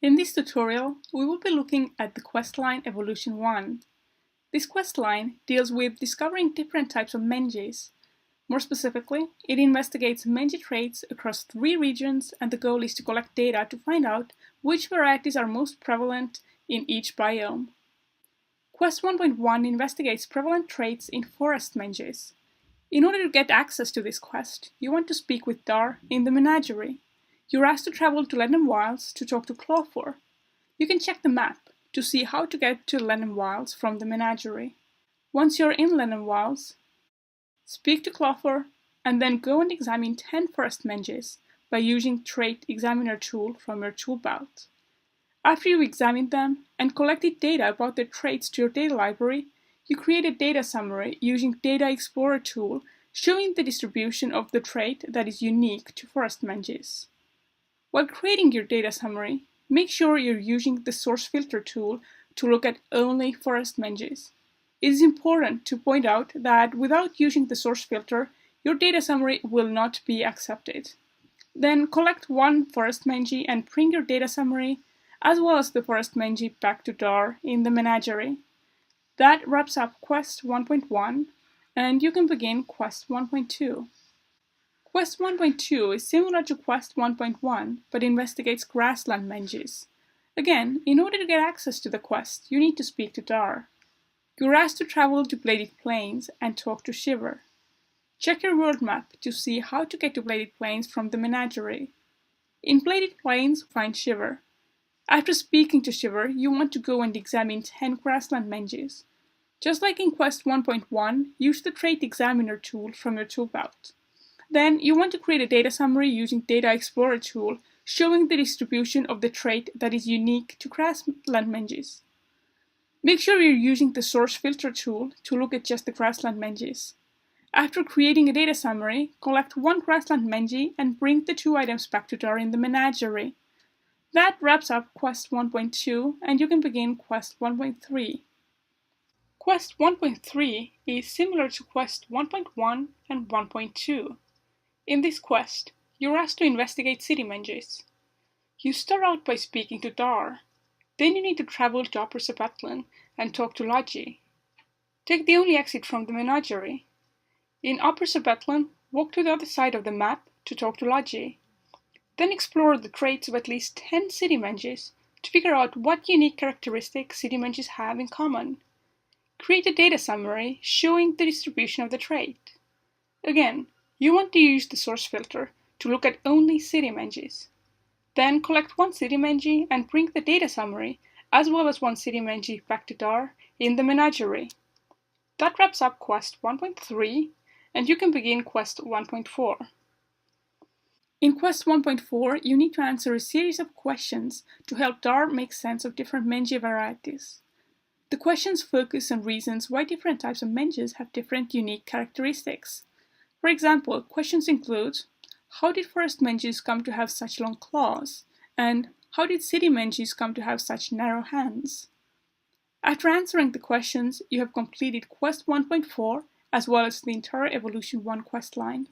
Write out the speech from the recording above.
In this tutorial, we will be looking at the questline Evolution 1. This questline deals with discovering different types of menges. More specifically, it investigates menge traits across 3 regions, and the goal is to collect data to find out which varieties are most prevalent in each biome. Quest 1.1 investigates prevalent traits in forest menges. In order to get access to this quest, you want to speak with Dar in the menagerie. You're asked to travel to Lennon Wilds to talk to Clawfor. You can check the map to see how to get to Lennon Wilds from the menagerie. Once you're in Lennon Wilds, speak to Clawfor and then go and examine 10 forest menges by using Trait Examiner tool from your tool belt. After you've examined them and collected data about their traits to your data library, you create a data summary using Data Explorer tool showing the distribution of the trait that is unique to forest menges. While creating your data summary, make sure you're using the Source Filter tool to look at only forest menges. It is important to point out that without using the source filter, your data summary will not be accepted. Then collect one forest menge and bring your data summary, as well as the forest menge, back to Dar in the menagerie. That wraps up Quest 1.1, and you can begin Quest 1.2. Quest 1.2 is similar to Quest 1.1, but investigates grassland menges. Again, in order to get access to the quest, you need to speak to Dar. You're asked to travel to Bladed Plains and talk to Shiver. Check your world map to see how to get to Bladed Plains from the menagerie. In Bladed Plains, find Shiver. After speaking to Shiver, you want to go and examine 10 grassland menges. Just like in Quest 1.1, use the Trait Examiner tool from your tool belt. Then you want to create a data summary using Data Explorer tool showing the distribution of the trait that is unique to grassland menges. Make sure you're using the Source Filter tool to look at just the grassland menges. After creating a data summary, collect one grassland menge and bring the 2 items back to Dar in the menagerie. That wraps up Quest 1.2, and you can begin Quest 1.3. Quest 1.3 is similar to Quest 1.1 and 1.2. In this quest, you're asked to investigate city menges. You start out by speaking to Dar. Then you need to travel to Upper Zapatlan and talk to Laji. Take the only exit from the menagerie. In Upper Zapatlan, walk to the other side of the map to talk to Laji. Then explore the traits of at least 10 city menges to figure out what unique characteristics city menges have in common. Create a data summary showing the distribution of the trait. Again, you want to use the source filter to look at only city menges. Then collect one city menge and bring the data summary, as well as one city menge, back to Dar in the menagerie. That wraps up Quest 1.3, and you can begin Quest 1.4. In Quest 1.4, you need to answer a series of questions to help Dar make sense of different menge varieties. The questions focus on reasons why different types of menges have different unique characteristics. For example, questions include: how did forest menges come to have such long claws? And how did city menges come to have such narrow hands? After answering the questions, you have completed Quest 1.4 as well as the entire Evolution 1 quest line.